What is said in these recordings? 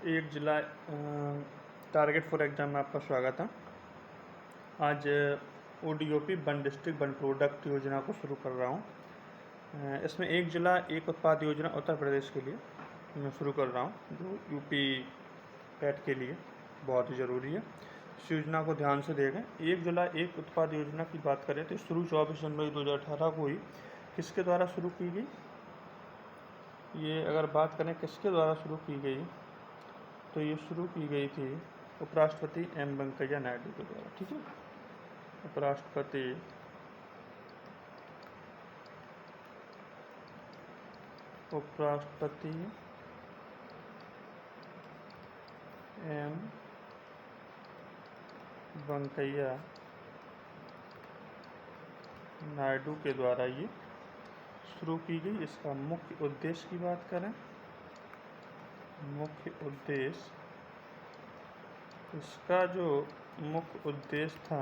एक जिला target for exam में आपका स्वागत है। आज ODOP one district one product योजना को शुरू कर रहा हूँ। इसमें एक जिला एक उत्पाद योजना उत्तर प्रदेश के लिए मैं शुरू कर रहा हूँ, जो यूपी पैट के लिए बहुत ही ज़रूरी है। इस योजना को ध्यान से देखें। एक जिला एक उत्पाद योजना की बात करें तो शुरू 24 जनवरी 2018 को ही किसके द्वारा शुरू की गई। ये अगर बात करें किसके द्वारा शुरू की गई, तो ये शुरू की गई थी उपराष्ट्रपति एम वेंकैया नायडू के द्वारा। ठीक है, उपराष्ट्रपति एम वेंकैया नायडू के द्वारा ये शुरू की गई। इसका मुख्य उद्देश्य की बात करें, मुख्य उद्देश्य, इसका जो मुख्य उद्देश्य था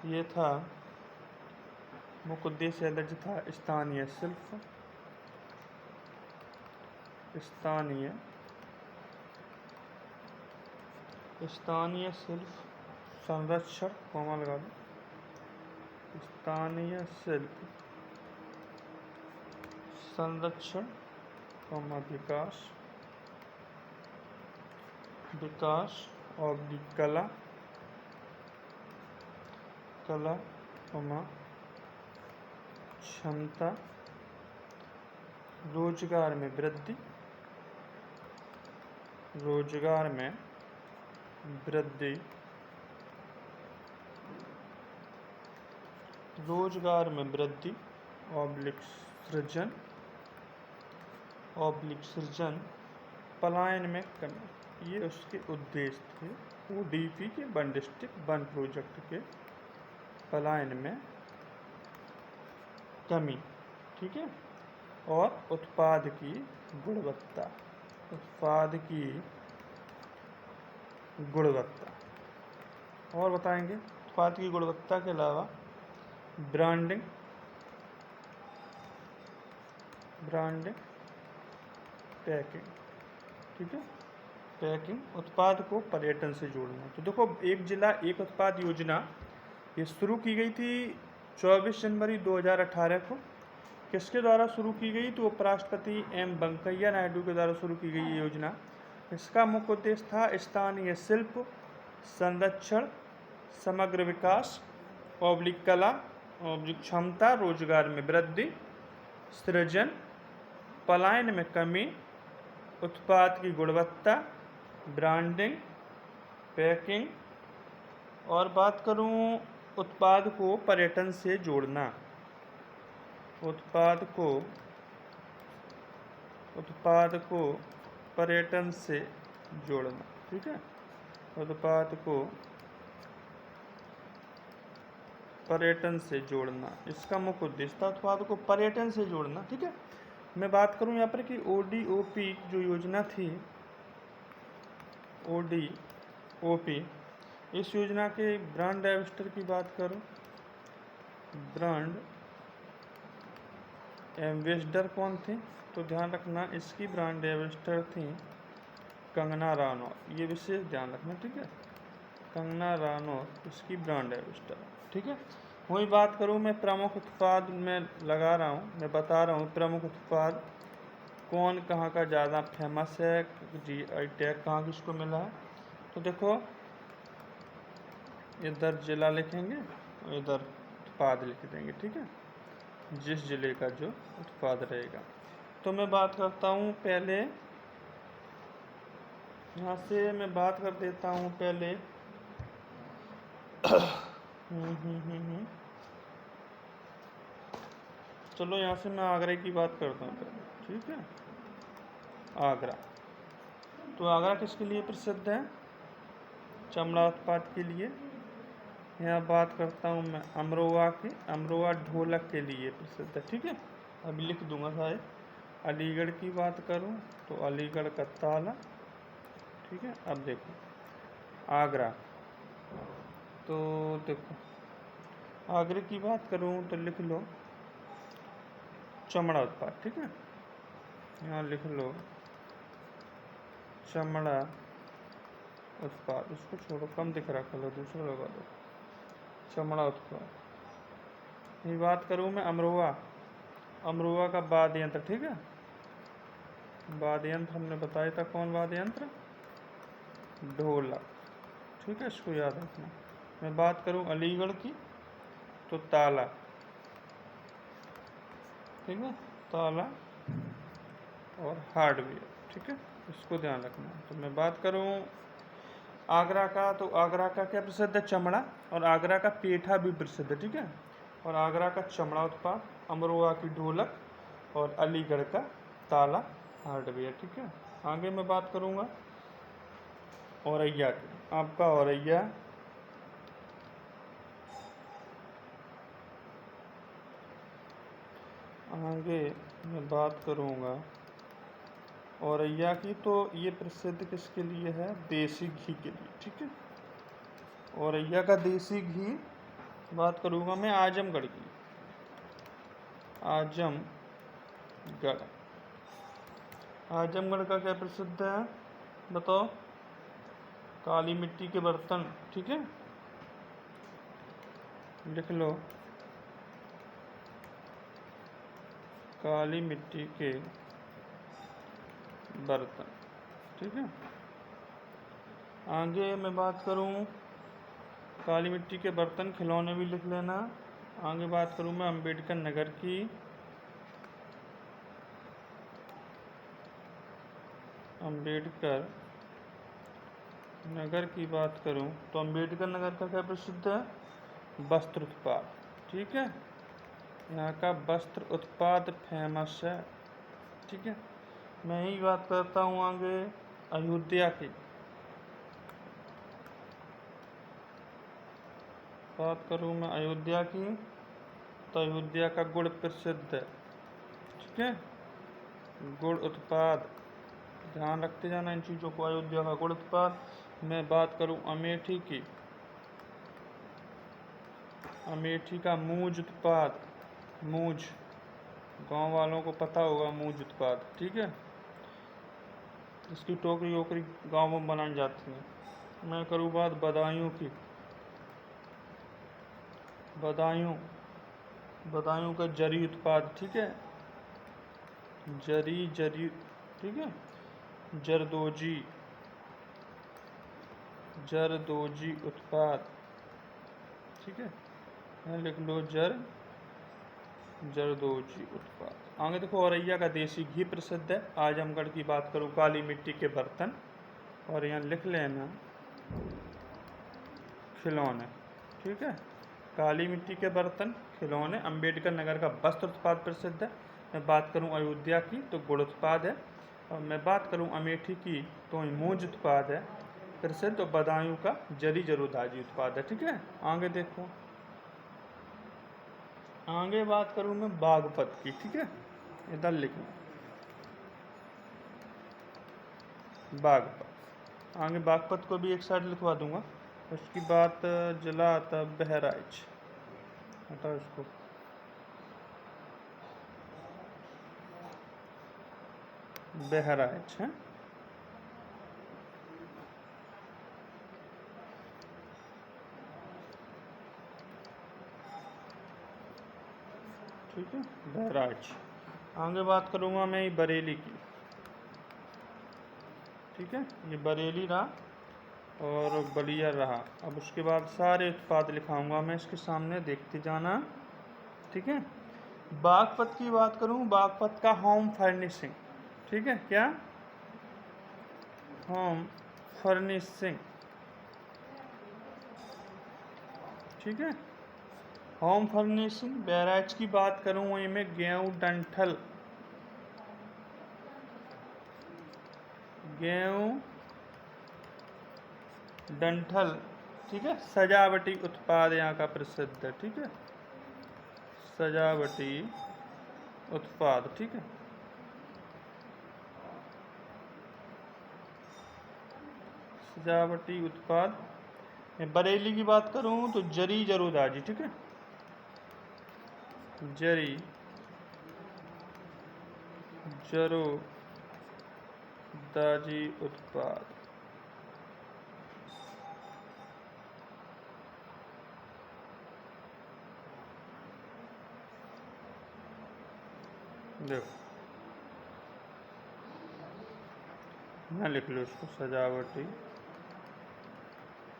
ये था, मुख्य उद्देश्य एलर्जी था स्थानीय शिल्प, स्थानीय शिल्प संरक्षण, स्थानीय शिल्प संरक्षण, विकास और कला, क्षमता, रोजगार में वृद्धि, सृजन, पलायन में कमी। ये उसके उद्देश्य थे ODP के वन डिस्ट्रिक्ट वन प्रोजेक्ट के, पलायन में कमी। ठीक है, और उत्पाद की गुणवत्ता, और बताएंगे उत्पाद की गुणवत्ता के अलावा ब्रांडिंग, पैकिंग। ठीक है, पैकिंग, उत्पाद को पर्यटन से जोड़ना। तो देखो, एक जिला एक उत्पाद योजना ये शुरू की गई थी 24 जनवरी 2018 को। किसके द्वारा शुरू की गई, तो उपराष्ट्रपति एम वेंकैया नायडू के द्वारा शुरू की गई ये योजना। इसका मुख्य उद्देश्य था स्थानीय शिल्प संरक्षण, समग्र विकास, कला, क्षमता, रोजगार में वृद्धि, सृजन, पलायन में कमी, उत्पाद की गुणवत्ता, ब्रांडिंग, पैकिंग, और बात करूं उत्पाद को पर्यटन से जोड़ना, उत्पाद को पर्यटन से जोड़ना। ठीक है, उत्पाद को पर्यटन से जोड़ना, इसका मुख्य उद्देश्य था उत्पाद को पर्यटन से जोड़ना। ठीक है, मैं बात करूं यहाँ पर कि ODOP जो योजना थी, ODOP, इस योजना के ब्रांड एम्बेसडर की बात करूं, ब्रांड एम्बेसडर कौन थे, तो ध्यान रखना इसकी ब्रांड एम्बेसडर थी कंगना रनौत। ये विशेष ध्यान रखना। ठीक है, कंगना रनौत इसकी ब्रांड एम्बेसडर। ठीक है, वही बात करूं मैं प्रमुख उत्पाद में लगा रहा हूं, मैं बता रहा हूं प्रमुख उत्पाद कौन कहाँ का ज़्यादा फेमस है, GI टैग कहाँ किसको मिला है। तो देखो, इधर जिला लिखेंगे, इधर उत्पाद लिख देंगे। ठीक है, जिस जिले का जो उत्पाद रहेगा। तो मैं बात करता हूँ पहले, यहाँ से मैं बात कर देता हूँ पहले चलो यहाँ से मैं आगरा की बात करता हूँ पहले। ठीक है, आगरा, तो आगरा किसके लिए प्रसिद्ध है, चमड़ा उत्पाद के लिए। यहाँ बात करता हूँ मैं अमरोहा की, अमरोहा ढोलक के लिए प्रसिद्ध है। ठीक है, अभी लिख दूंगा शायद। अलीगढ़ की बात करूँ तो अलीगढ़ का ताला। ठीक है, अब देखो आगरा, तो देखो आगरे की बात करूँ तो लिख लो चमड़ा उत्पाद। ठीक है, यहाँ लिख लो चमड़ा उत्पाद, उसको छोड़ो, कम दिख रहा, कलर दूसरा लगा दो, चमड़ा उत्पाद। ये बात करूँ मैं अमरोहा, अमरोहा का वाद्य यंत्र, ठीक है, वाद्य यंत्र हमने बताया था, कौन वाद्य यंत्र, ढोलक, ठीक है, इसको याद रखना। मैं बात करूँ अलीगढ़ की तो ताला, ठीक है, ताला और हार्डवेयर, ठीक है, इसको ध्यान रखना। तो मैं बात करूँ आगरा का, तो आगरा का क्या प्रसिद्ध है, चमड़ा, और आगरा का पेठा भी प्रसिद्ध है, ठीक है, और आगरा का चमड़ा उत्पाद, अमरोहा की ढोलक और अलीगढ़ का ताला हार्डवेयर, ठीक है। आगे मैं बात करूँगा औरैया की, आपका औरैया आगे मैं बात करूँगा औरैया की, तो ये प्रसिद्ध किसके लिए है, देसी घी के लिए, ठीक है, औरैया का देसी घी। बात करूँगा मैं आजमगढ़ की, आजमगढ़, आजमगढ़ का क्या प्रसिद्ध है बताओ, काली मिट्टी के बर्तन, ठीक है, लिख लो, काली मिट्टी के बर्तन, ठीक है। आगे मैं बात करूं काली मिट्टी के बर्तन, खिलौने भी लिख लेना। आगे बात करूं मैं अम्बेडकर नगर की, अम्बेडकर नगर की बात करूं तो अम्बेडकर नगर का क्या प्रसिद्ध है, वस्त्र उत्पाद, ठीक है, यहाँ का वस्त्र उत्पाद फेमस है, ठीक है। मैं ही बात करता हूँ आगे अयोध्या की, बात करूँ मैं अयोध्या की तो अयोध्या का गुड़ प्रसिद्ध है, ठीक है, गुड़ उत्पाद, ध्यान रखते जाना इन चीज़ों को, अयोध्या का गुड़ उत्पाद। मैं बात करूँ अमेठी की, अमेठी का मूज उत्पाद, मूज, गांव वालों को पता होगा मूज उत्पाद, ठीक है, इसकी टोकरी वोकरी गाँव में बनाई जाती है। मैं करूँ बात बदायूं की, बदायूं, बदायूं का जरी उत्पाद, ठीक है, जरी, जरी, ठीक है, जरदोजी, जरदोजी उत्पाद, ठीक है, लिख लो जरदोजी उत्पाद। आगे देखो औरैया का देसी घी प्रसिद्ध है। आजमगढ़ की बात करूँ काली मिट्टी के बर्तन, और यहाँ लिख लेना खिलौने, ठीक है, काली मिट्टी के बर्तन, खिलौने। अम्बेडकर नगर का वस्त्र उत्पाद प्रसिद्ध है। मैं बात करूँ अयोध्या की तो गुड़ उत्पाद है, और मैं बात करूँ अमेठी की तो मूंज उत्पाद है प्रसिद्ध, और बदायूं का जरी जरोदाजी उत्पाद है, ठीक है। आगे देखो, आगे बात करूँ मैं बागपत की, ठीक है, इधर लिखना बागपत। आगे बागपत को भी एक साइड लिखवा दूंगा। उसकी बात जिला आता बहराइच, हटाओ इसको, बहराइच है, ठीक है, बहराइच। आगे बात करूँगा मैं बरेली की, ठीक है, ये बरेली रहा और बलिया रहा। अब उसके बाद सारे उत्पाद लिखाऊंगा मैं इसके सामने, देखते जाना, ठीक है। बागपत की बात करूँ, बागपत का होम फर्निशिंग, ठीक है, क्या, होम फर्निशिंग, ठीक है, होम फर्निशिंग। बहराइच की बात करूँ वहीं में गेहूँ डंठल, गेहूँ डंठल, ठीक है, सजावटी उत्पाद यहाँ का प्रसिद्ध है, ठीक है, सजावटी उत्पाद, ठीक है। सजावटी उत्पाद। बरेली की बात करूँ तो जरी जरोदाजी, ठीक है, जरी नेताजी उत्पाद। देखो यहाँ लिख लो इसको, सजावटी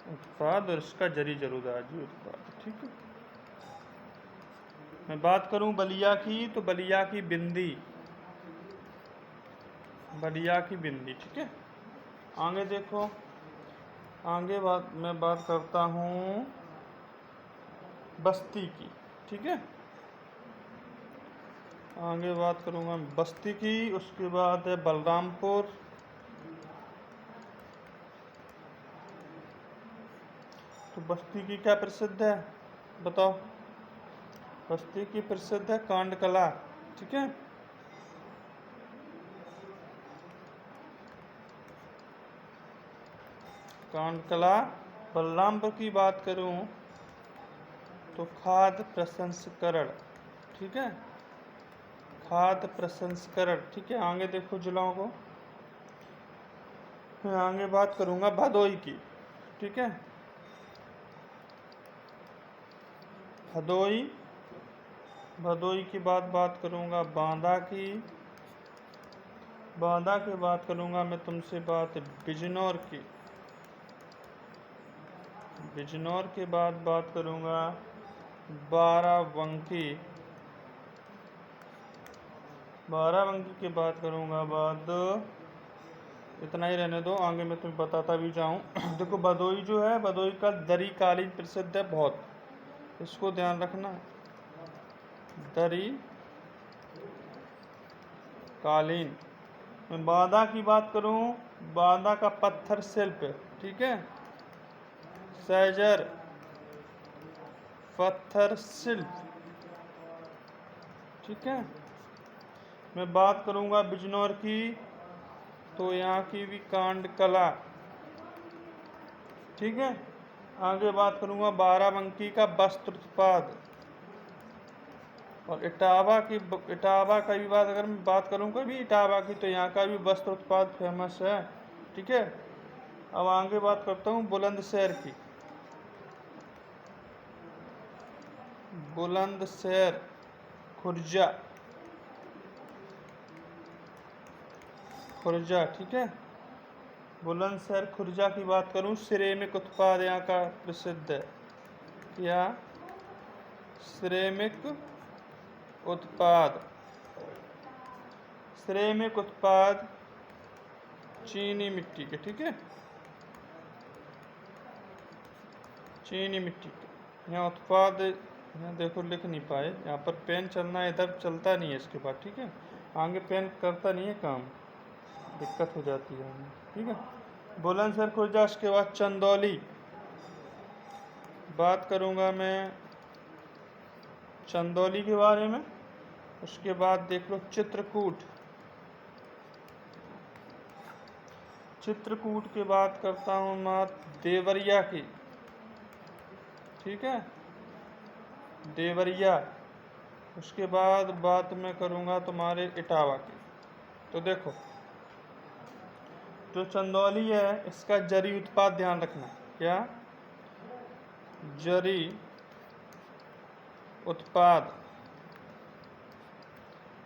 उत्पाद और इसका जरी जरूदाजी उत्पाद। ठीक है। मैं बात करूं बलिया की, तो बलिया की बिंदी, बलिया की बिंदी। ठीक है। आगे देखो, आगे मैं बात करता हूँ बस्ती की। ठीक है। आगे बात करूँगा बस्ती की, उसके बाद है बलरामपुर, तो बस्ती की क्या प्रसिद्ध है बताओ? बस्ती की प्रसिद्ध है कांडकला। ठीक है। कांडकला। बलरामपुर की बात करूं तो खाद्य प्रसंस्करण। ठीक है। खाद्य प्रसंस्करण। ठीक है। आगे देखो जिलों को, मैं आगे बात करूंगा भदोई की। ठीक है। भदोई, भदोई की बात करूंगा बांदा की, बांदा की बात करूंगा मैं तुमसे बात बिजनौर की, बिजनौर के बाद बात करूंगा बाराबंकी, बाराबंकी की बात करूंगा बाद, इतना ही रहने दो, आगे मैं तुम्हें बताता भी जाऊं। देखो भदोई जो है, भदोई का दरी कालीन प्रसिद्ध है बहुत, इसको ध्यान रखना। दरी कालीन। मैं बांदा की बात करूं, बांदा का पत्थर शिल्प। ठीक है। सैजर पत्थर शिल्प। ठीक है। मैं बात करूंगा बिजनौर की, तो यहाँ की भी कांड कला। ठीक है। आगे बात करूंगा बाराबंकी का वस्त्र उत्पाद, और इटावा की, इटावा का भी बात अगर मैं बात करूँ कभी इटावा की, तो यहाँ का भी वस्त्र उत्पाद फेमस है। ठीक है। अब आगे बात करता हूँ बुलंदशहर की, बुलंदशहर खुर्जा, खुर्जा। ठीक है। बुलंदशहर खुर्जा की बात करूँ, सिरेमिक उत्पाद यहाँ का प्रसिद्ध है। क्या? सिरेमिक उत्पाद। सिरेमिक उत्पाद चीनी मिट्टी के। ठीक है। चीनी मिट्टी के यहाँ उत्पाद, यहाँ देखो लिख नहीं पाए, यहाँ पर पेन चलना है, इधर चलता नहीं है इसके बाद। ठीक है। आगे पेन करता नहीं है काम, दिक्कत हो जाती है हमें। ठीक है। बुलंदशहर खुर्जा। उसके बाद चंदौली बात करूँगा मैं, चंदौली के बारे में। उसके बाद देख लो चित्रकूट, चित्रकूट की बात करता हूँ मैं देवरिया की। ठीक है। देवरिया। उसके बाद बात मैं करूँगा तुम्हारे इटावा की। तो देखो जो चंदौली है, इसका जरी उत्पाद ध्यान रखना। क्या? जरी उत्पाद।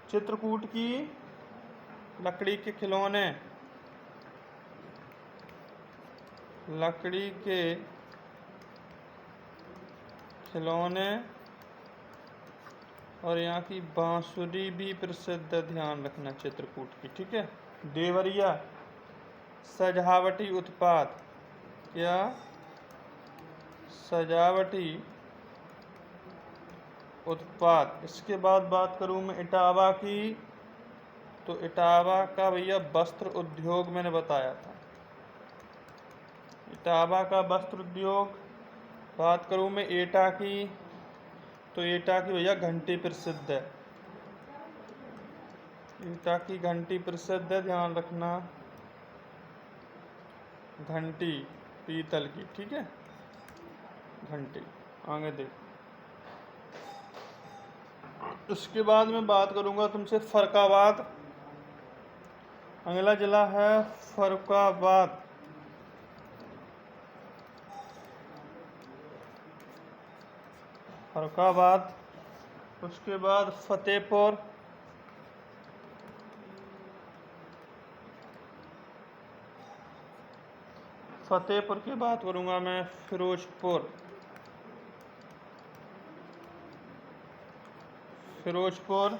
चित्रकूट की लकड़ी के खिलौने, लकड़ी के खिलौने, और यहाँ की बांसुरी भी प्रसिद्ध है, ध्यान रखना चित्रकूट की। ठीक है। देवरिया सजावटी उत्पाद। क्या? सजावटी उत्पाद। इसके बाद बात करूँ मैं इटावा की, तो इटावा का भैया वस्त्र उद्योग मैंने बताया था, इटावा का वस्त्र उद्योग। बात करूँ मैं एटा की, तो एटा की भैया घंटी प्रसिद्ध है, एटा की घंटी प्रसिद्ध है, ध्यान रखना। घंटी पीतल की। ठीक है। घंटी। आगे देखो, उसके बाद मैं बात करूंगा तुमसे फरकाबाद, अगला जिला है फर्रुखाबाद। फर्रुखाबाद। उसके बाद फतेहपुर। फतेहपुर की बात करूंगा मैं फिरोजपुर। फिरोजपुर।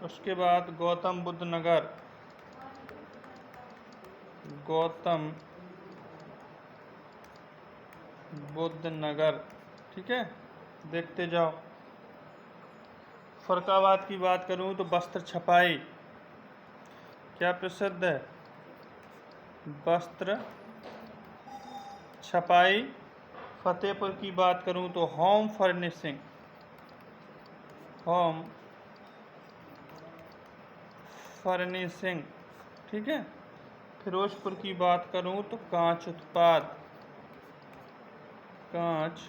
उसके बाद गौतम बुद्ध नगर। गौतम बुद्ध नगर। ठीक है, देखते जाओ। फर्रुखाबाद की बात करूं तो वस्त्र छपाई क्या प्रसिद्ध है? वस्त्र छपाई। फतेहपुर की बात करूं तो होम फर्निशिंग। Home furnishing. ठीक है। फिरोजपुर की बात करूं तो कांच उत्पाद। कांच,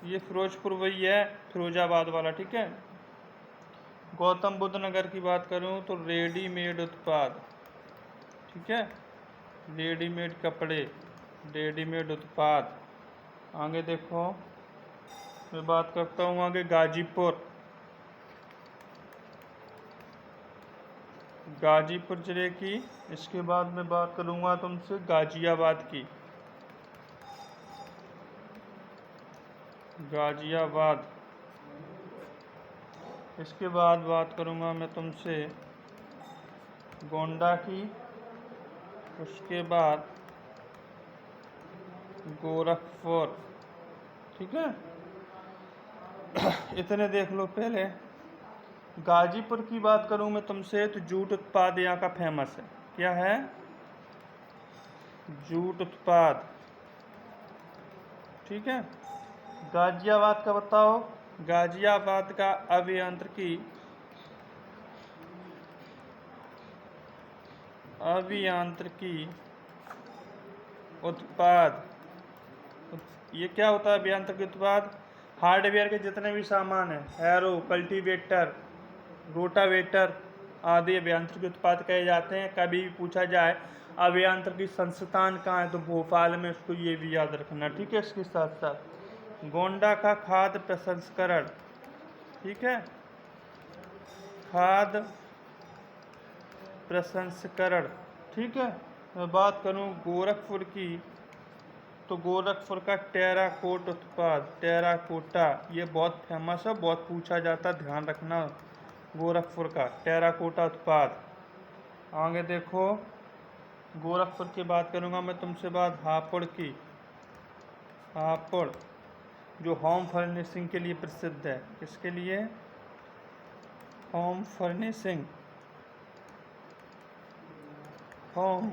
ये फिरोजपुर वही है, फिरोजाबाद वाला। ठीक है। गौतम बुद्ध नगर की बात करूं तो रेडीमेड उत्पाद। ठीक है, रेडीमेड कपड़े, रेडीमेड उत्पाद। आगे देखो, मैं बात करता हूँ आगे गाजीपुर। गाजीपुर जिले की। इसके बाद मैं बात करूँगा तुमसे गाजियाबाद की। गाजियाबाद। इसके बाद बात करूँगा मैं तुमसे गोंडा की। उसके बाद गोरखपुर। ठीक है, इतने देख लो पहले। गाजीपुर की बात करूं मैं तुमसे तो जूट उत्पाद यहाँ का फेमस है। क्या है? जूट उत्पाद। ठीक है। गाजियाबाद का बताओ। गाजियाबाद का अभियांत्रिकी उत्पाद। ये क्या होता है अभियांत्रिकी उत्पाद? हार्डवेयर के जितने भी सामान हैं, हैरो, कल्टीवेटर, रोटावेटर आदि अभियांत्रिकी उत्पाद कहे जाते हैं। कभी भी पूछा जाए अभियांत्रिकी संस्थान कहाँ है तो भोपाल में, उसको ये भी याद रखना। ठीक है। इसके साथ साथ गोंडा का खाद्य प्रसंस्करण। ठीक है, खाद्य प्रसंस्करण। ठीक है। मैं बात करूं गोरखपुर की तो गोरखपुर का टेराकोट उत्पाद। टेराकोटा ये बहुत फेमस है, बहुत पूछा जाता, ध्यान रखना। गोरखपुर का टेराकोटा उत्पाद। आगे देखो, गोरखपुर की बात करूंगा मैं तुमसे बात हापुड़ की। हापुड़ जो होम फर्निशिंग के लिए प्रसिद्ध है। किसके लिए? Home furnishing. होम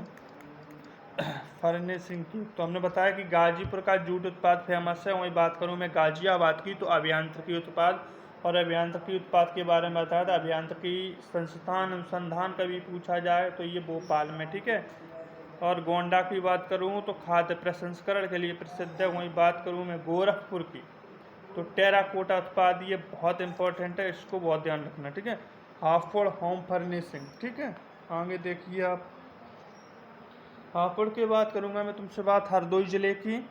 फर्निशिंग की। तो हमने बताया कि गाजीपुर का जूट उत्पाद फेमस है। वहीं बात करूं मैं गाजियाबाद की तो अभियांत्रिकी उत्पाद। और अभियांत्रिकी उत्पाद के बारे में बताया था, अभियांत्रिकी संस्थान अनुसंधान कभी पूछा जाए तो ये भोपाल में। ठीक है। और गोंडा की बात करूं तो खाद्य प्रसंस्करण के लिए प्रसिद्ध है। वहीं बात करूं मैं गोरखपुर की तो टेराकोटा उत्पाद, ये बहुत इंपॉर्टेंट है, इसको बहुत ध्यान रखना। ठीक है। Hapur home furnishing. ठीक है। आगे देखिए आप, हापुड़ की बात करूंगा मैं तुमसे बात हरदोई जिले की।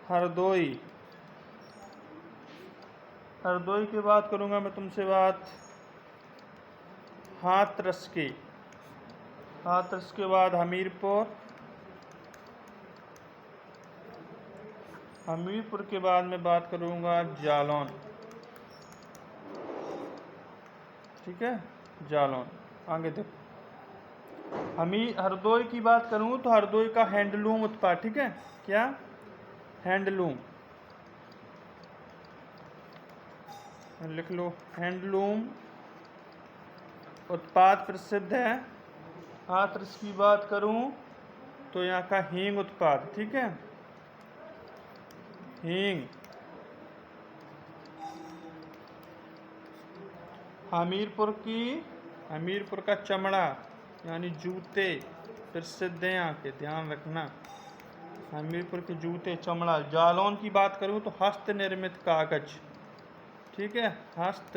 हरदोई। हरदोई की बात करूंगा मैं तुमसे बात हाथरस की। हाथरस के बाद हमीरपुर। हमीरपुर के बाद मैं बात करूंगा जालौन। ठीक है, जालौन। आगे देखो, हरदोई की बात करूं तो हरदोई का हैंडलूम उत्पाद। ठीक है, क्या? हैंडलूम। लिख लो, हैंडलूम उत्पाद प्रसिद्ध है। हाथरस की बात करूं तो यहाँ का हींग उत्पाद। ठीक है, हींग। हमीरपुर का चमड़ा यानी जूते प्रसिद्ध हैं यहाँ के, ध्यान रखना। हमीरपुर के जूते, चमड़ा। जालौन की बात करूँ तो हस्त निर्मित कागज। ठीक है, हस्त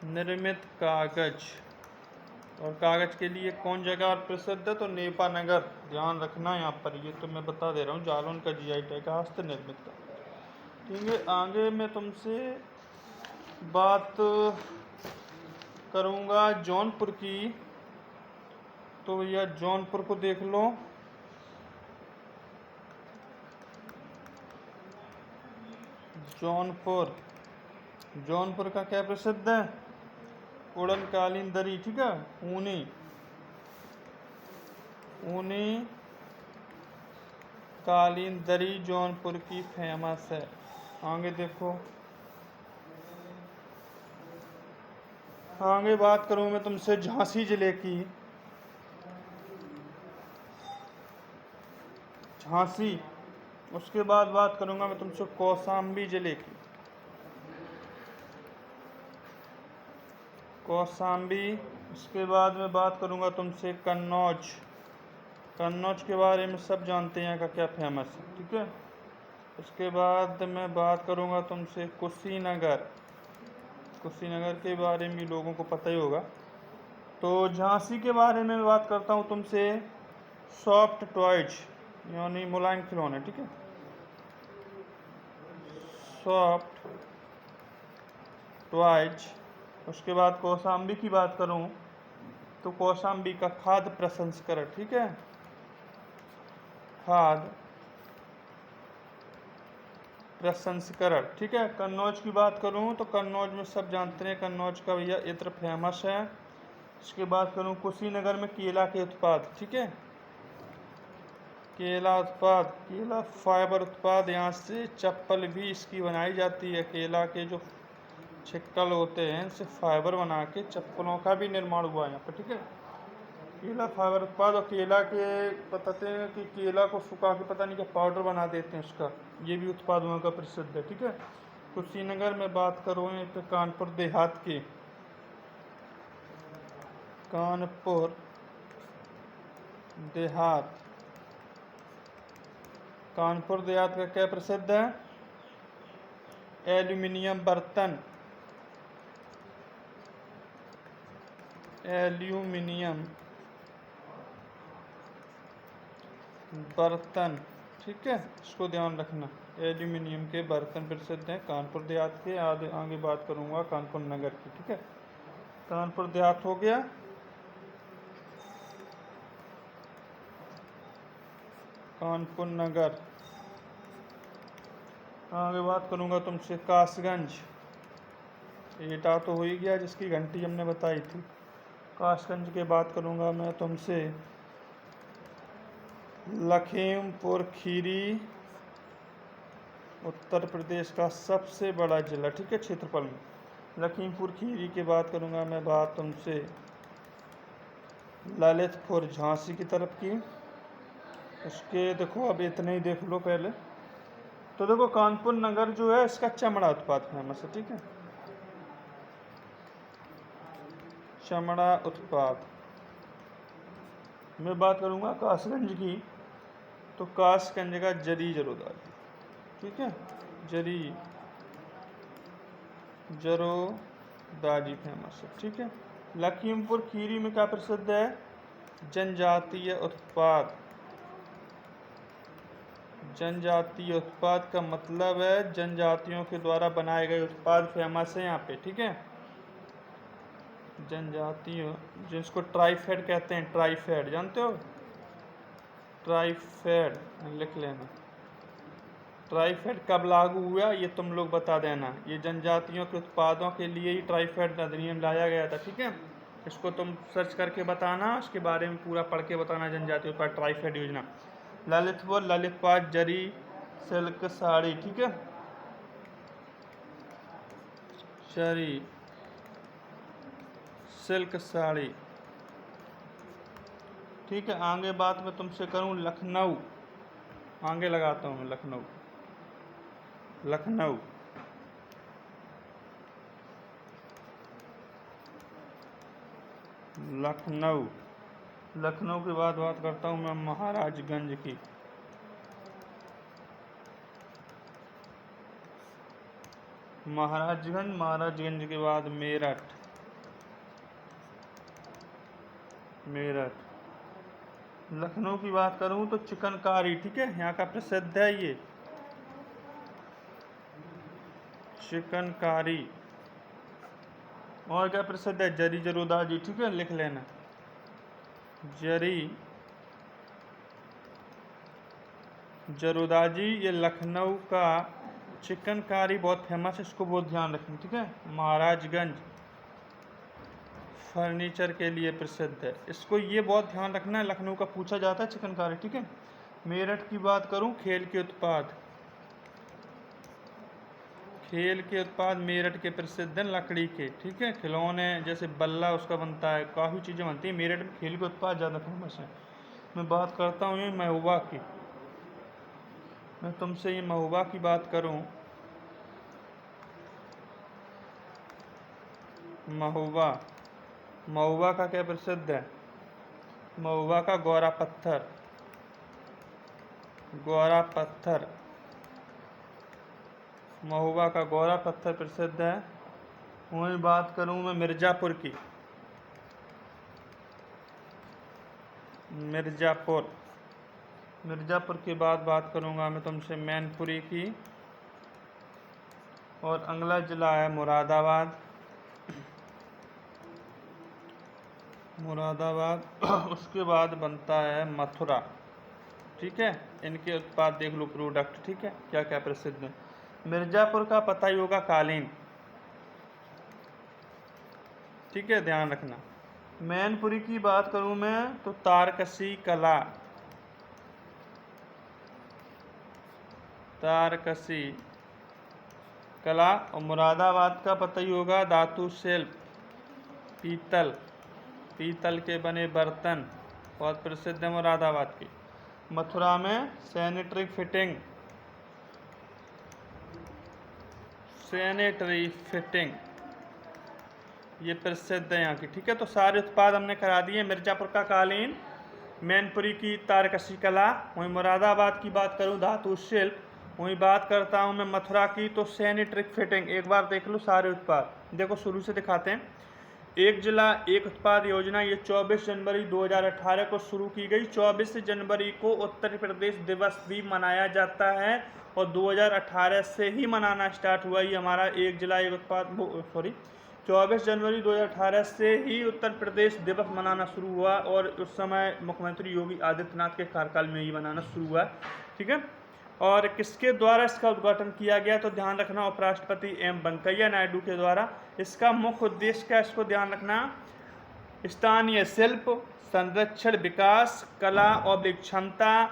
निर्मित कागज, और कागज के लिए कौन जगह प्रसिद्ध है? तो नेपा नगर, ध्यान रखना यहाँ पर, ये तो मैं बता दे रहा हूँ। जालौन का जीआई टैग है, हस्त निर्मित का। ठीक है, आगे मैं तुमसे बात करूँगा जौनपुर की। तो भैया जौनपुर को देख लो। जौनपुर, जौनपुर का क्या प्रसिद्ध है? उड़न कालीन दरी, ठीक है, ऊनी ऊनी कालीन दरी जौनपुर की फेमस है। आगे देखो, आगे बात करूँ मैं तुमसे झांसी जिले की। झांसी, उसके बाद बात करूँगा मैं तुमसे कौशाम्बी जिले की। कौशाम्बी, उसके बाद में बात करूँगा तुमसे कन्नौज। कन्नौज के बारे में सब जानते हैं का क्या फेमस है, ठीक है। उसके बाद मैं बात करूँगा तुमसे कुशीनगर। कुशीनगर के बारे में लोगों को पता ही होगा। तो झांसी के बारे में बात करता हूँ तुमसे सॉफ्ट टॉयज, यानी मुलायम खिलौने, ठीक है, सॉफ्ट टॉयज। उसके बाद कौशाम्बी की बात करूँ तो कौशाम्बी का खाद्य प्रसंस्करण, ठीक है, खाद्य प्रसंस्करण, ठीक है। कन्नौज की बात करूँ तो कन्नौज में सब जानते हैं, कन्नौज का भैया इत्र फेमस है। इसके बाद करूँ कुशीनगर में केला के उत्पाद, ठीक है, केला उत्पाद, केला फाइबर उत्पाद, यहाँ से चप्पल भी इसकी बनाई जाती है। केला के जो छिक्कल होते हैं इनसे फाइबर बना के चप्पलों का भी निर्माण हुआ है यहाँ पर, ठीक है। केला फाइबर उत्पाद, और केला के बताते हैं कि केला को सुखा के पता नहीं क्या पाउडर बना देते हैं उसका, ये भी उत्पाद वहाँ का प्रसिद्ध है, ठीक है। कुशीनगर में बात करूँ तो कानपुर देहात की। कानपुर देहात, कानपुर देहात का क्या प्रसिद्ध है? एल्यूमिनियम बर्तन, एल्यूमिनियम बर्तन, ठीक है, इसको ध्यान रखना। एल्यूमिनियम के बर्तन प्रसिद्ध हैं कानपुर देहात के। आगे बात करूँगा कानपुर नगर की, ठीक है। कानपुर देहात हो गया। कानपुर नगर, आगे बात करूँगा तुमसे कासगंज। एटा तो हो ही गया जिसकी घंटी हमने बताई थी। कासगंज के बात करूँगा मैं तुमसे लखीमपुर खीरी, उत्तर प्रदेश का सबसे बड़ा जिला, ठीक है, क्षेत्रफल में। लखीमपुर खीरी की बात करूँगा मैं बात तुमसे ललितपुर झांसी की तरफ की। उसके देखो अब इतने ही देख लो पहले। तो देखो कानपुर नगर जो है इसका चमड़ा उत्पाद फेमस है, ठीक है, चमड़ा उत्पाद। मैं बात करूँगा कासगंज की, तो कासगंज का जरी जरोदारी, ठीक है, जरी जरोदारी फेमस है, ठीक है। लखीमपुर खीरी में क्या प्रसिद्ध है? जनजातीय उत्पाद। जनजातीय उत्पाद का मतलब है जनजातियों के द्वारा बनाए गए उत्पाद फेमस है यहाँ पे, ठीक है। जनजातीय, जिसको ट्राइफेड कहते हैं, ट्राइफेड जानते हो? ट्राइफेड लिख लेना। ट्राइफेड कब लागू हुआ ये तुम लोग बता देना। ये जनजातियों के उत्पादों के लिए ही ट्राइफेड अधिनियम लाया गया था, ठीक है। इसको तुम सर्च करके बताना, उसके बारे में पूरा पढ़ के बताना। जनजातीय उत्पाद ट्राइफेड योजना। ललितपुर, ललितपात जरी सिल्क साड़ी, ठीक है, जरी सिल्क साड़ी, ठीक है। आगे बात मैं तुमसे करूं लखनऊ, आगे लगाता हूँ लखनऊ। लखनऊ, लखनऊ, लखनऊ के बाद बात करता हूँ मैं महाराजगंज की। महाराजगंज, महाराजगंज के बाद मेरठ, मेरठ। लखनऊ की बात करूं तो चिकनकारी, ठीक है, यहाँ का प्रसिद्ध है ये चिकनकारी। और क्या प्रसिद्ध है? जरी जरोदाजी, ठीक है, लिख लेना, जरी जरोदाजी। ये लखनऊ का चिकनकारी बहुत फेमस है, इसको बहुत ध्यान रखना, ठीक है। महाराजगंज फर्नीचर के लिए प्रसिद्ध है, इसको ये बहुत ध्यान रखना है, लखनऊ का पूछा जाता है चिकनकारी, ठीक है। मेरठ की बात करूं, खेल के उत्पाद, खेल के उत्पाद मेरठ के प्रसिद्ध हैं, लकड़ी के, ठीक है, खिलौने जैसे बल्ला उसका बनता है, काफ़ी चीज़ें बनती हैं मेरठ में, खेल के उत्पाद ज़्यादा फेमस हैं। मैं बात करता हूँ ये महुआ की, मैं तुमसे ये महुआ की बात करूँ, महुआ, महुआ का क्या प्रसिद्ध है? महुआ का गौरा पत्थर, गौरा पत्थर, महुआ का गौरा पत्थर प्रसिद्ध है। वहीं बात करूं मैं मिर्ज़ापुर की, मिर्ज़ापुर, मिर्ज़ापुर के बाद बात करूंगा मैं तुमसे मैनपुरी की, और अगला ज़िला है मुरादाबाद, मुरादाबाद। उसके बाद बनता है मथुरा, ठीक है। इनके उत्पाद देख लो, प्रोडक्ट, ठीक है, क्या क्या प्रसिद्ध है। मिर्ज़ापुर का पता ही होगा, कालीन, ठीक है, ध्यान रखना। मैनपुरी की बात करूं मैं तो तारकसी कला, तारकसी कला। और मुरादाबाद का पता ही होगा, धातु शिल्प, पीतल, पीतल के बने बर्तन बहुत प्रसिद्ध है मुरादाबाद की। मथुरा में सैनिटरी फिटिंग, सैनिटरी फिटिंग ये प्रसिद्ध है यहाँ की, ठीक है। तो सारे उत्पाद हमने करा दिए, मिर्ज़ापुर का कालीन, मैनपुरी की तारकशी कला, वहीं मुरादाबाद की बात करूँ धातु शिल्प, वहीं बात करता हूँ मैं मथुरा की तो सैनिटरी फिटिंग। एक बार देख लो सारे उत्पाद, देखो शुरू से दिखाते हैं। एक जिला एक उत्पाद योजना, ये 24 जनवरी 2018 को शुरू की गई। 24 जनवरी को उत्तर प्रदेश दिवस भी मनाया जाता है, और 2018 से ही मनाना स्टार्ट हुआ। ये हमारा एक जिला एक उत्पाद, 24 जनवरी 2018 से ही उत्तर प्रदेश दिवस मनाना शुरू हुआ, और उस समय मुख्यमंत्री योगी आदित्यनाथ के कार्यकाल में ही मनाना शुरू हुआ, ठीक है। और किसके द्वारा इसका उद्घाटन किया गया? तो ध्यान रखना, उपराष्ट्रपति एम वेंकैया नायडू के द्वारा। इसका मुख्य उद्देश्य क्या, इसको ध्यान रखना, स्थानीय शिल्प, संरक्षण, विकास, कला और क्षमता,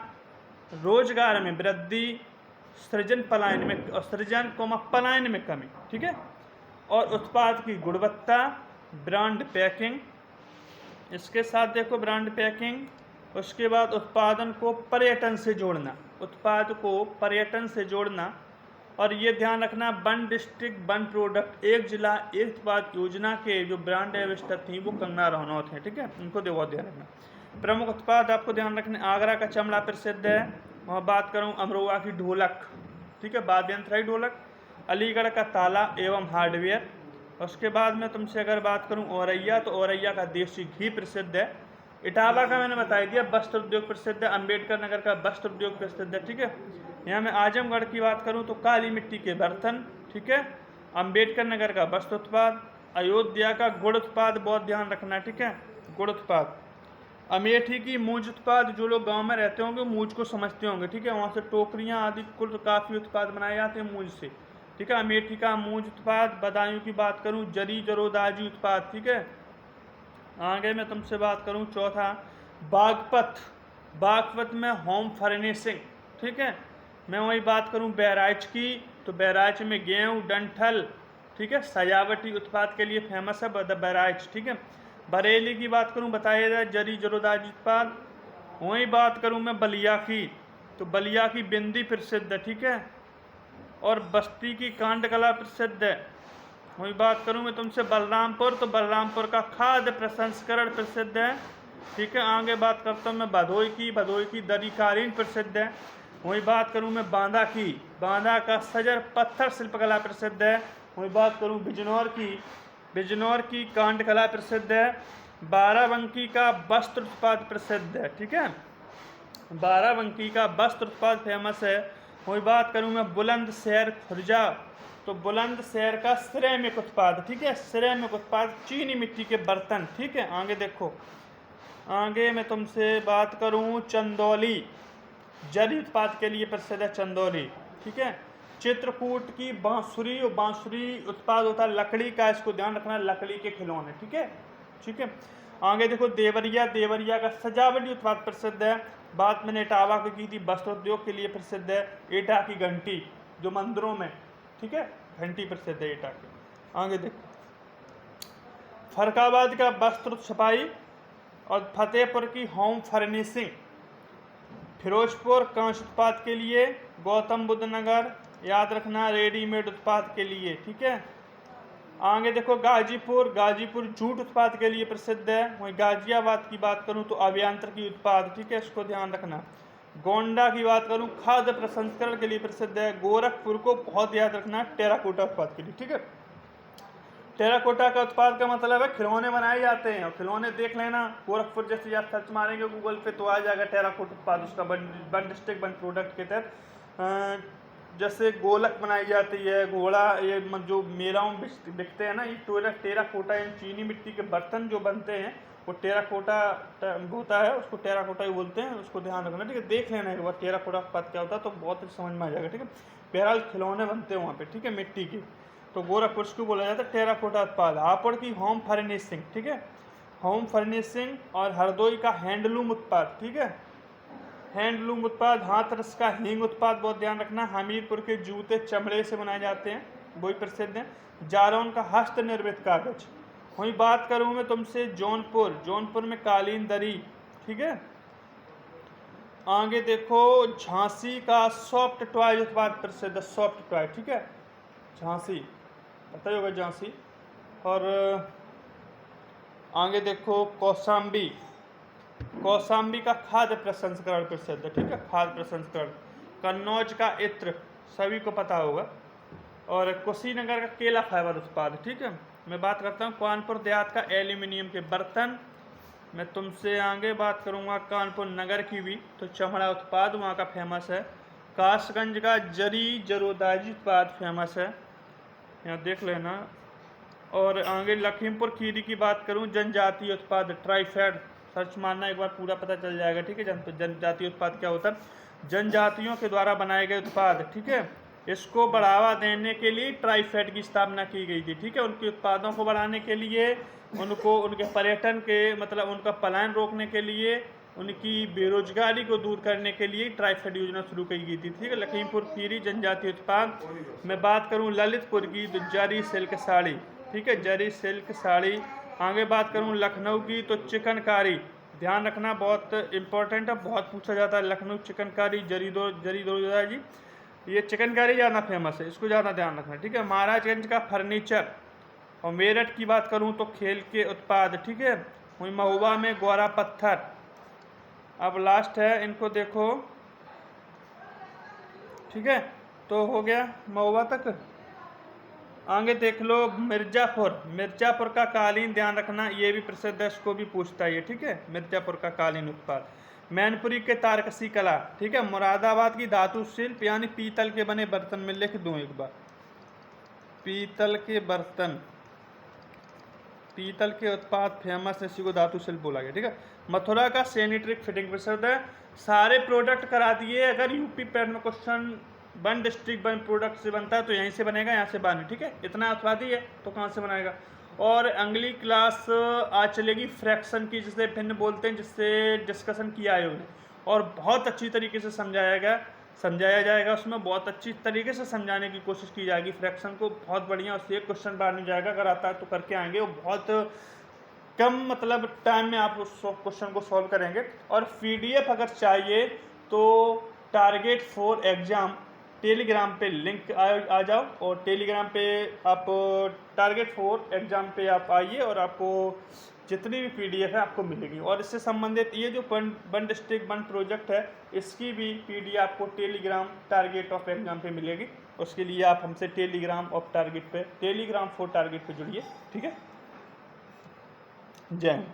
रोजगार में वृद्धि, सृजन पलायन में, सृजन पलायन में कमी, ठीक है, और उत्पाद की गुणवत्ता, ब्रांड पैकिंग, इसके साथ देखो ब्रांड पैकिंग। उसके बाद उत्पादन को पर्यटन से जोड़ना, उत्पाद को पर्यटन से जोड़ना। और ये ध्यान रखना, वन डिस्ट्रिक्ट वन प्रोडक्ट, एक जिला एक उत्पाद योजना के जो ब्रांड एम्बेसडर थी वो कंगना रनौत हैं, ठीक है, उनको देखो ध्यान रखना। प्रमुख उत्पाद आपको ध्यान रखना, आगरा का चमड़ा प्रसिद्ध है। वहाँ बात करूँ अमरोहा की ढोलक, ठीक है, वाद्य यंत्र है ढोलक। अलीगढ़ का ताला एवं हार्डवेयर। उसके बाद में तुमसे अगर बात करूँ औरैया, तो औरैया का देसी घी प्रसिद्ध है। इटावा का मैंने बता दिया, वस्त्र उद्योग प्रसिद्ध है। अम्बेडकर नगर का वस्त्र उद्योग प्रसिद्ध है, ठीक है। यहाँ मैं आजमगढ़ की बात करूँ तो काली मिट्टी के बर्तन, ठीक है। अम्बेडकर नगर का वस्त्र उत्पाद। अयोध्या का गुड़ उत्पाद बहुत ध्यान रखना, ठीक है, गुड़ उत्पाद। अमेठी की मूंज उत्पाद, जो लोग गांव में रहते होंगे मूंज को समझते होंगे, ठीक है, वहाँ से टोकरियाँ आदि कुल काफ़ी उत्पाद बनाए जाते हैं मूंज से, ठीक है। अमेठी का मूंज उत्पाद। बदायूं की बात करूँ, जरी जरोदाजी उत्पाद, ठीक है। आगे मैं तुमसे बात करूं चौथा, बागपत, बागपत में होम फर्निशिंग, ठीक है। मैं वही बात करूं बहराइच की, तो बहराइच में गेहूं डंठल, ठीक है, सजावटी उत्पाद के लिए फेमस है बहराइच, ठीक है। बरेली की बात करूं, बताया जाए जरी जरोदाजी उत्पाद। वही बात करूं मैं बलिया की, तो बलिया की बिंदी प्रसिद्ध है, ठीक है, और बस्ती की कांडकला प्रसिद्ध है। वही बात करूं मैं तुमसे बलरामपुर, तो बलरामपुर का खाद्य प्रसंस्करण प्रसिद्ध है, ठीक है। आगे बात करता हूं मैं भदोई की, भदोई की दरी कालीन प्रसिद्ध है। वही बात करूं मैं बांदा की, बांदा का सजर पत्थर शिल्पकला प्रसिद्ध है। वही बात करूं बिजनौर की, बिजनौर की कांड कला प्रसिद्ध है। बाराबंकी का वस्त्र उत्पाद प्रसिद्ध है, ठीक है, बाराबंकी का वस्त्र उत्पाद फेमस है। वही बात करूँ मैं बुलंदशहर खुर्जा, तो बुलंदशहर का सिरेमिक उत्पाद, ठीक है, सिरेमिक उत्पाद चीनी मिट्टी के बर्तन, ठीक है। आगे देखो, आगे मैं तुमसे बात करूँ चंदौली, जरी उत्पाद के लिए प्रसिद्ध है चंदौली, ठीक है। चित्रकूट की बांसुरी, और बांसुरी उत्पाद होता है लकड़ी का, इसको ध्यान रखना, लकड़ी के खिलौने, ठीक है, ठीक है। आगे देखो देवरिया, देवरिया का सजावटी उत्पाद प्रसिद्ध है। बात मैंने इटावा की थी, वस्त्र उद्योग के लिए प्रसिद्ध है। ईटा की घंटी जो मंदिरों में, ठीक है, घंटी प्रसिद्ध है ईटा की। आगे देखो फरकाबाद का वस्त्र छपाई, और फतेहपुर की होम फर्निशिंग, फिरोजपुर कांच उत्पाद के लिए, गौतम बुद्ध नगर याद रखना रेडीमेड उत्पाद के लिए, ठीक है। आगे देखो गाजीपुर, गाजीपुर जूट उत्पाद के लिए प्रसिद्ध है। वहीं गाजियाबाद की बात करूं तो अभियांत्रिकी उत्पाद, ठीक है, इसको ध्यान रखना। गोंडा की बात करूं खाद्य प्रसंस्करण के लिए प्रसिद्ध है। गोरखपुर को बहुत याद रखना टेराकोटा उत्पाद के लिए, ठीक है। टेराकोटा का उत्पाद का मतलब है खिलौने बनाए जाते हैं, और खिलौने देख लेना गोरखपुर, जैसे आप सर्च मारेंगे गूगल पे तो आ जाएगा टेराकोटा उत्पाद, उसका वन डिस्ट्रिक्ट वन प्रोडक्ट के तहत। जैसे गोलक बनाई जाती है, घोड़ा, ये जो मेलाओं में बिकते हैं ना, ये टेराकोटा इन चीनी मिट्टी के बर्तन जो बनते हैं वो टेराकोटा होता है, उसको टेराकोटा ही बोलते हैं, उसको ध्यान रखना, ठीक है। देख लेना एक बार टेराकोटा उत्पाद क्या होता है तो बहुत समझ में आ जाएगा, ठीक है। बहरहाल खिलौने बनते हैं वहाँ पे, ठीक है, मिट्टी के, तो गोरखपुर को बोला जाता है टेराकोटा उत्पाद। हापुड़ की होम फर्निशिंग, ठीक है, होम फर्निशिंग, और हरदोई का हैंडलूम उत्पाद, ठीक है, हैंडलूम उत्पाद। हाथरस का हींग उत्पाद बहुत ध्यान रखना। हमीरपुर के जूते चमड़े से बनाए जाते हैं, वही प्रसिद्ध हैं। जालौन का हस्त निर्मित कागज। वहीं बात करूं मैं तुमसे जौनपुर, जौनपुर में कालीन दरी, ठीक है। आगे देखो झांसी का सॉफ्ट टॉय उत्पाद प्रसिद्ध, सॉफ्ट टॉय, ठीक है, झांसी, पता ही होगा झांसी। और आगे देखो कौशाम्बी, कौशाम्बी का खाद्य प्रसंस्करण प्रसिद्ध है, ठीक है, खाद्य प्रसंस्करण। कन्नौज का इत्र सभी को पता होगा। और कुशीनगर का केला फाइबर उत्पाद, ठीक है। मैं बात करता हूँ कानपुर देहात का एल्यूमिनियम के बर्तन। मैं तुमसे आगे बात करूँगा कानपुर नगर की भी, तो चमड़ा उत्पाद वहाँ का फेमस है। कासगंज का जरी जरोदाजी उत्पाद फेमस है, यहाँ देख लेना। और आगे लखीमपुर खीरी की बात करूँ जनजातीय उत्पाद ट्राइफेड, सर्च मारना एक बार पूरा पता चल जाएगा, ठीक है। जनजातीय उत्पाद क्या होता है, जनजातियों के द्वारा बनाए गए उत्पाद, ठीक है। इसको बढ़ावा देने के लिए ट्राइफेड की स्थापना की गई थी, ठीक है। उनके उत्पादों को बढ़ाने के लिए, उनको उनके पर्यटन के मतलब उनका पलायन रोकने के लिए, उनकी बेरोजगारी को दूर करने के लिए ट्राइफेड योजना शुरू की गई थी, ठीक है। लखीमपुर खीरी जनजातीय उत्पाद। मैं बात करूँ ललितपुर की तो जरी सिल्क साड़ी, ठीक है, जरी सिल्क साड़ी। आगे बात करूँ लखनऊ की तो चिकनकारी, ध्यान रखना बहुत इंपॉर्टेंट है, बहुत पूछा जाता है। लखनऊ चिकनकारी जरी दो जी, ये चिकनकारी ज़्यादा फेमस है, इसको ज़्यादा ध्यान रखना, ठीक है। महाराजगंज का फर्नीचर। और मेरठ की बात करूँ तो खेल के उत्पाद, ठीक है। वहीं महुआ में गोरा पत्थर। अब लास्ट है, इनको देखो, ठीक है, तो हो गया महुआ तक। आगे देख लो मिर्जापुर, मिर्जापुर का कालीन, ध्यान रखना ये भी प्रसिद्ध है, इसको भी पूछता है ये, ठीक है, मिर्जापुर का कालीन उत्पाद। मैनपुरी के तारकसी कला, ठीक है। मुरादाबाद की धातु शिल्प यानी पीतल के बने बर्तन में लिख दूं एक बार, पीतल के बर्तन, पीतल के उत्पाद फेमस है, इसी को धातु शिल्प बोला गया, ठीक है। मथुरा का सैनिटरी फिटिंग प्रसिद्ध है। सारे प्रोडक्ट करा दिए, अगर यूपी पैट में question one district one product से बनता है तो यहीं से बनेगा, यहाँ से बने, ठीक है। इतना उत्पादी है तो कहाँ से बनाएगा। और अगली क्लास आज चलेगी फ्रैक्शन की, जिसे भिन्न बोलते हैं, जिससे डिस्कशन किया है उन्हें, और बहुत अच्छी तरीके से समझाया जाएगा उसमें बहुत अच्छी तरीके से समझाने की कोशिश की जाएगी फ्रैक्शन को, बहुत बढ़िया। उससे एक क्वेश्चन बाहर नहीं जाएगा, अगर आता है तो करके आएंगे, वो बहुत कम मतलब टाइम में आप उस क्वेश्चन को सॉल्व करेंगे। और PDF अगर चाहिए तो टारगेट 4 एग्ज़ाम टेलीग्राम पे लिंक आ जाओ, और टेलीग्राम पे आप टारगेट 4 एग्ज़ाम पे आप आइए, और आपको जितनी भी PDF है आपको मिलेगी। और इससे संबंधित ये जो वन डिस्ट्रिक्ट वन प्रोजेक्ट है, इसकी भी PDF आपको टेलीग्राम टारगेट ऑफ एग्जाम पे मिलेगी। उसके लिए आप हमसे टेलीग्राम फॉर टारगेट पे जुड़िए, ठीक है। जय हिंद।